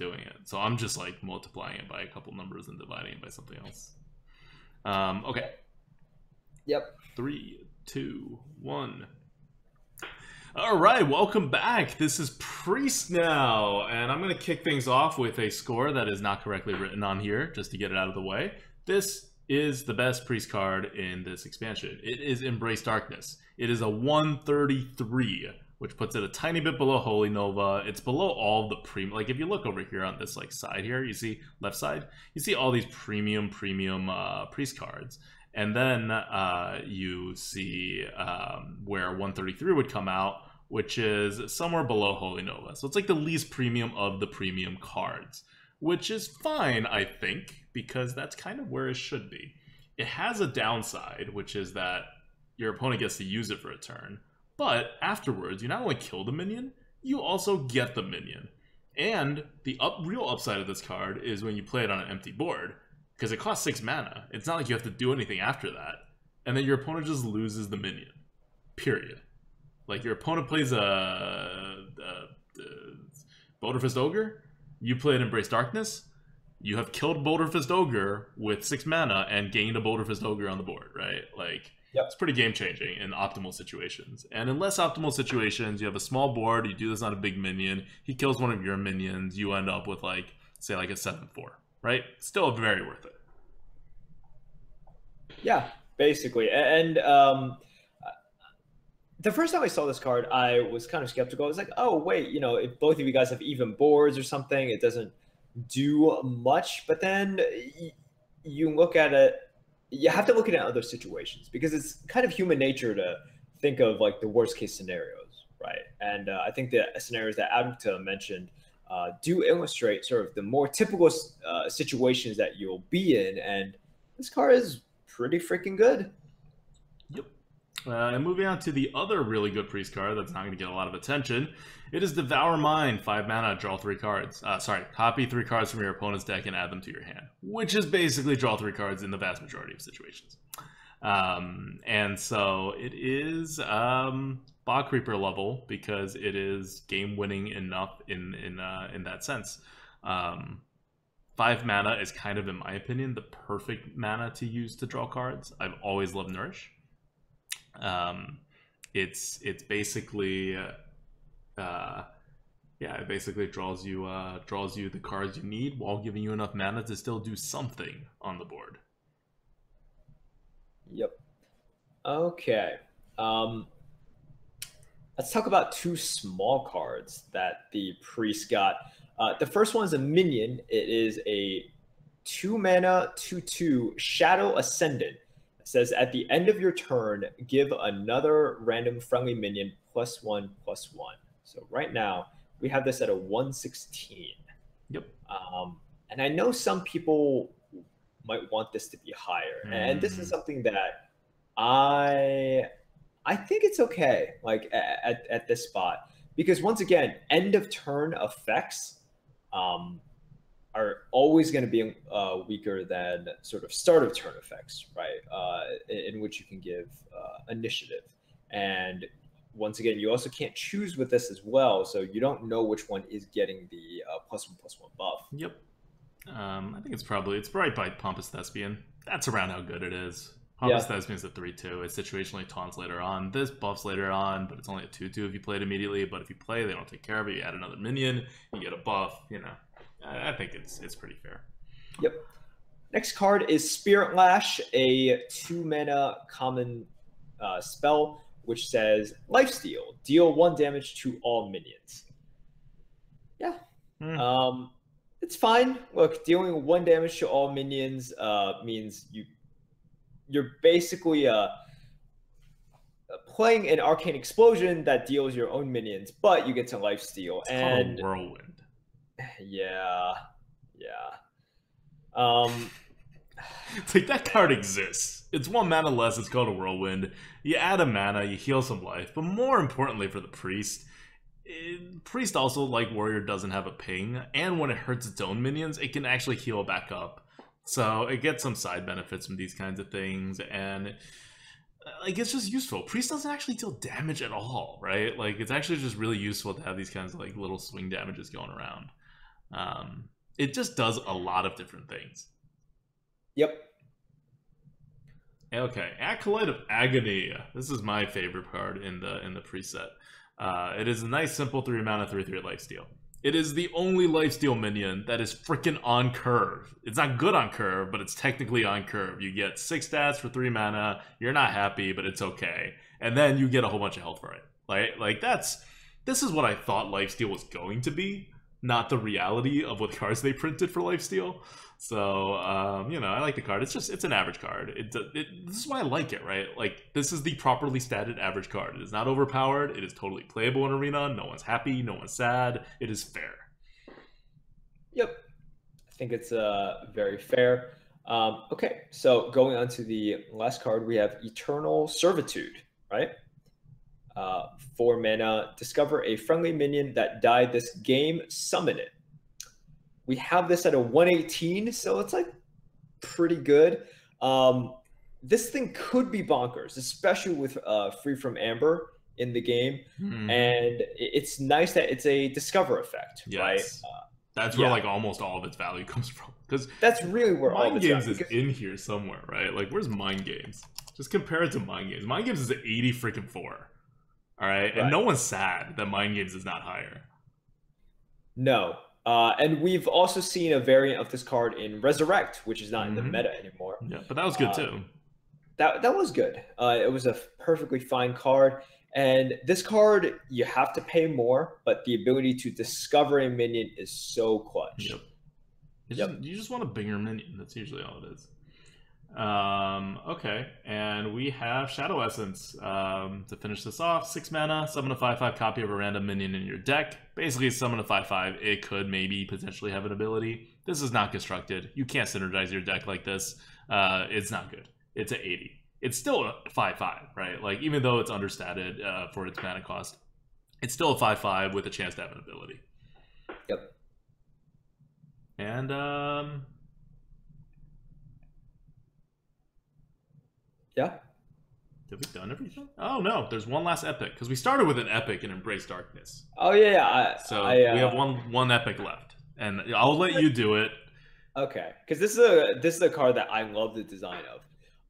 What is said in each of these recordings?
doing it. So I'm just like multiplying it by a couple numbers and dividing it by something else. Okay. Yep. 3, 2, 1. All right, welcome back. This is Priest now, and I'm going to kick things off with a score that is not correctly written on here, just to get it out of the way. This is the best Priest card in this expansion. It is Embrace Darkness. It is a 133, which puts it a tiny bit below Holy Nova. It's below all the premium. Like if you look over here on this like side here, you see left side, you see all these premium Priest cards. And then you see where 133 would come out, which is somewhere below Holy Nova. So it's like the least premium of the premium cards, which is fine, I think, because that's kind of where it should be. It has a downside, which is that your opponent gets to use it for a turn, but afterwards, you not only kill the minion, you also get the minion. And the real upside of this card is when you play it on an empty board, because it costs 6 mana. It's not like you have to do anything after that. And then your opponent just loses the minion. Period. Like, your opponent plays a Boulderfist Ogre. You play an Embrace Darkness. You have killed Boulderfist Ogre with 6 mana and gained a Boulderfist Ogre on the board, right? Like, yep. It's pretty game-changing in optimal situations. And in less optimal situations, you have a small board, you do this on a big minion, he kills one of your minions, you end up with, like, say, like a 7-4. Right? Still very worth it. Yeah, basically. And the first time I saw this card, I was kind of skeptical. I was like, oh, wait, you know, if both of you guys have even boards or something, it doesn't do much. But then you look at it, you have to look at it in other situations, because it's kind of human nature to think of like the worst case scenarios, right? And I think the scenarios that Adukta mentioned do illustrate sort of the more typical situations that you'll be in, and this card is pretty freaking good. Yep. And moving on to the other really good Priest card that's not going to get a lot of attention, it is Devour Mind, 5 mana, draw 3 cards. Copy 3 cards from your opponent's deck and add them to your hand, which is basically draw 3 cards in the vast majority of situations. And so it is Bog Creeper level, because it is game winning enough in that sense. 5 mana is kind of, in my opinion, the perfect mana to use to draw cards. I've always loved Nourish. It's basically it basically draws you the cards you need while giving you enough mana to still do something on the board. Yep. Okay. Let's talk about 2 small cards that the Priest got. The first one is a minion. It is a 2 mana 2/2 Shadow Ascendant. It says at the end of your turn, give another random friendly minion +1/+1. So right now we have this at a 116. Yep. And I know some people might want this to be higher, and this is something that I think it's okay, like at this spot, because once again, end of turn effects are always going to be weaker than sort of start of turn effects, right? In which you can give initiative, and once again, you also can't choose with this as well, so you don't know which one is getting the +1/+1 buff. Yep. I think it's right by Pompous Thespian. That's around how good it is. Pompous Thespian's a 3/2. It situationally taunts later on. This buffs later on, but it's only a 2/2 if you play it immediately. But if you play, they don't take care of it. You add another minion, you get a buff. You know, I think it's pretty fair. Yep. Next card is Spirit Lash, a 2 mana common spell, which says Lifesteal, deal 1 damage to all minions. Yeah. It's fine. Look, dealing 1 damage to all minions means you're basically playing an Arcane Explosion that deals your own minions, but you get to Lifesteal. It's called a Whirlwind. Yeah. It's like that card exists. It's 1 mana less. It's called a Whirlwind. You add a mana, you heal some life, but more importantly for the Priest, Priest also, like Warrior, doesn't have a ping, and when it hurts its own minions, it can actually heal back up. So it gets some side benefits from these kinds of things, and like it's just useful. Priest doesn't actually deal damage at all, right? Like it's actually just really useful to have these kinds of like little swing damages going around. It just does a lot of different things. Yep. Okay, Acolyte of Agony. This is my favorite card in the preset. It is a nice, simple 3-mana, 3/3 lifesteal. It is the only lifesteal minion that is freaking on curve. It's not good on curve, but it's technically on curve. You get 6 stats for 3 mana. You're not happy, but it's okay. And then you get a whole bunch of health for it. This is what I thought lifesteal was going to be, not the reality of what cards they printed for lifesteal. So, I like the card. It's an average card. This is why I like it, right? Like, this is the properly statted average card. It is not overpowered. It is totally playable in Arena. No one's happy. No one's sad. It is fair. Yep. I think it's very fair. Okay, so going on to the last card, we have Eternal Servitude, right? 4 mana, discover a friendly minion that died this game, summon it. We have this at a 118, so it's like pretty good. This thing could be bonkers, especially with Free from Amber in the game. And it's nice that it's a discover effect, right? That's where like almost all of its value comes from. Because that's really where all of its Mind Games is in here somewhere, right? Like, where's Mind Games? Just compare it to Mind Games. Mind Games is at 80 freaking 4. All right? And no one's sad that Mind Games is not higher. No. And we've also seen a variant of this card in Resurrect, which is not in the meta anymore. Yeah, but that was good too. That was good. It was a perfectly fine card. And this card, you have to pay more, but the ability to discover a minion is so clutch. You just want a bigger minion. That's usually all it is. Okay, and we have Shadow Essence to finish this off. 6 mana, summon a 5/5 copy of a random minion in your deck. Basically, summon a 5/5. It could maybe potentially have an ability. This is not constructed. You can't synergize your deck like this. It's not good. It's at 80. It's still a 5/5, right? Like, even though it's understated for its mana cost, it's still a 5/5 with a chance to have an ability. Yep. And yeah. Have we done everything? Oh no, there's one last epic because we started with an epic and Embrace Darkness. Oh yeah. We have one epic left, and I'll let you do it. Okay, because this is a card that I love the design of.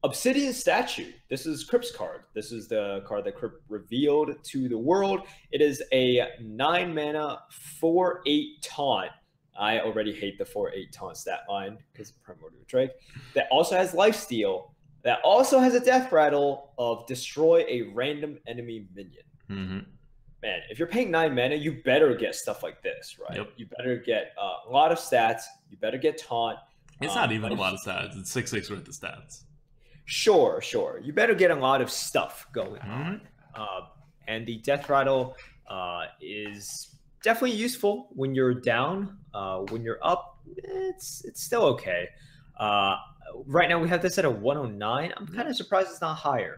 Obsidian Statue. This is Crypt's card. This is the card that Crypt revealed to the world. It is a 9 mana 4/8 taunt. I already hate the 4/8 taunt stat line because of Primordial Drake. That also has lifesteal. That also has a death rattle of destroy a random enemy minion. Man, if you're paying 9 mana, you better get stuff like this, right? Yep. You better get a lot of stats. You better get taunt. It's not even a lot of stats. It's 6/6 worth of stats. Sure. You better get a lot of stuff going on. And the death rattle is definitely useful when you're down. When you're up, it's still okay. Right now we have this at a 109. I'm kind of surprised it's not higher.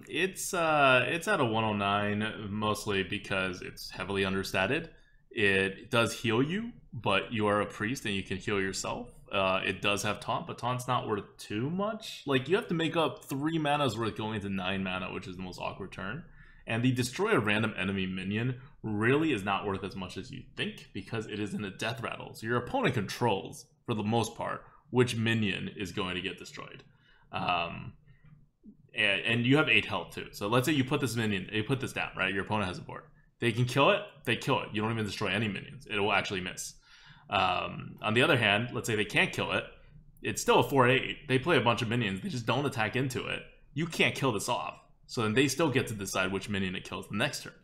It's at a 109 mostly because it's heavily understated. It does heal you, but you are a priest and you can heal yourself. It does have taunt, but taunt's not worth too much. Like, you have to make up 3 mana's worth going to 9 mana, which is the most awkward turn. And the destroy a random enemy minion really is not worth as much as you think because it is in a death rattle. So your opponent controls, for the most part, which minion is going to get destroyed. And you have 8 health too. So let's say you put this minion, you put this down, right? Your opponent has a board. They can kill it, they kill it. You don't even destroy any minions. It will actually miss. On the other hand, let's say they can't kill it. It's still a 4/8. They play a bunch of minions. They just don't attack into it. You can't kill this off. So then they still get to decide which minion it kills the next turn.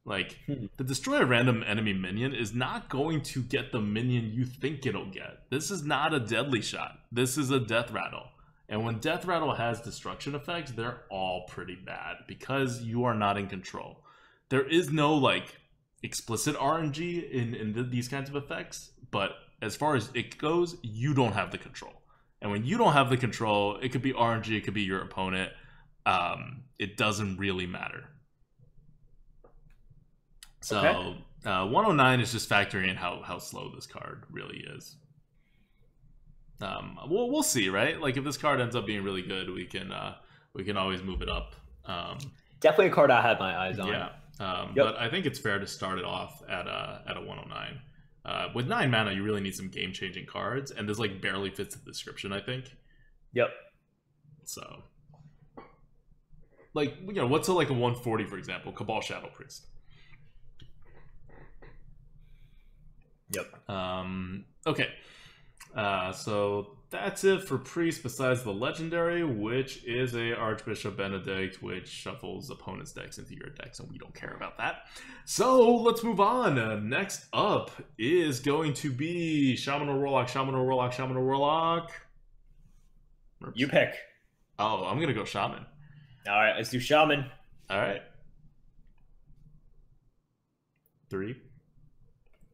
Like, the destroy a random enemy minion is not going to get the minion you think it'll get. This is not a deadly shot. This is a death rattle. And when death rattle has destruction effects, they're all pretty bad because you are not in control. There is no, like, explicit RNG in these kinds of effects, but as far as it goes, you don't have the control. And when you don't have the control, it could be RNG, it could be your opponent. It doesn't really matter. So, okay. 109 is just factoring in how slow this card really is. We'll see, right? Like, if this card ends up being really good, we can always move it up. Definitely a card I had my eyes on. Yeah. But I think it's fair to start it off at a 109. With 9 mana, you really need some game-changing cards, and this like barely fits the description, I think. Yep. So, like, you know, what's like a 140, for example? Cabal Shadow Priest. Yep. Okay. So that's it for Priest besides the Legendary, which is a Archbishop Benedict, which shuffles opponent's decks into your decks, and we don't care about that. So let's move on. Next up is going to be Shaman or Warlock, Shaman or Warlock, Shaman or Warlock. You pick. Oh, I'm going to go Shaman. All right, let's do Shaman. All right. 3,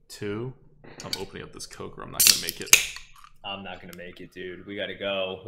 2. I'm opening up this Coke or I'm not going to make it. I'm not going to make it, dude. We got to go.